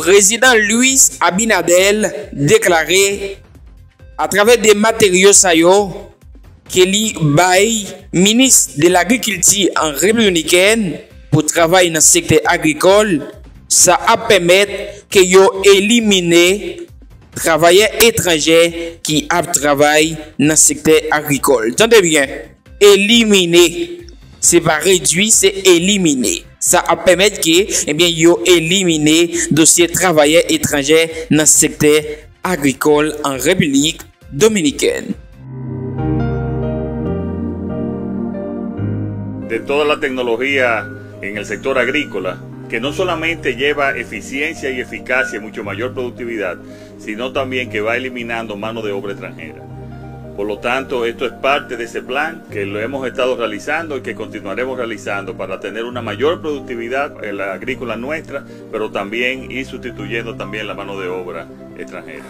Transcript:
président Luis Abinadel déclaré à travers des matériaux saillants qu'il bail ministre de l'agriculture en République dominicaine pour travailler dans le secteur agricole, ça a permis que yo éliminer travailleurs étrangers qui travaillent dans le secteur agricole. Tendez bien, éliminer, c'est pas réduire, c'est éliminer. Ça a permis que, eh bien, yo éliminer dossier travailleurs étrangers dans le secteur agricole en République dominicaine. De toda la tecnología en el sector agrícola, que no solamente lleva eficiencia y eficacia y mucho mayor productividad, sino también que va eliminando mano de obra extranjera. Por lo tanto, esto es parte de ese plan que lo hemos estado realizando y que continuaremos realizando para tener una mayor productividad en la agrícola nuestra, pero también ir sustituyendo también la mano de obra extranjera.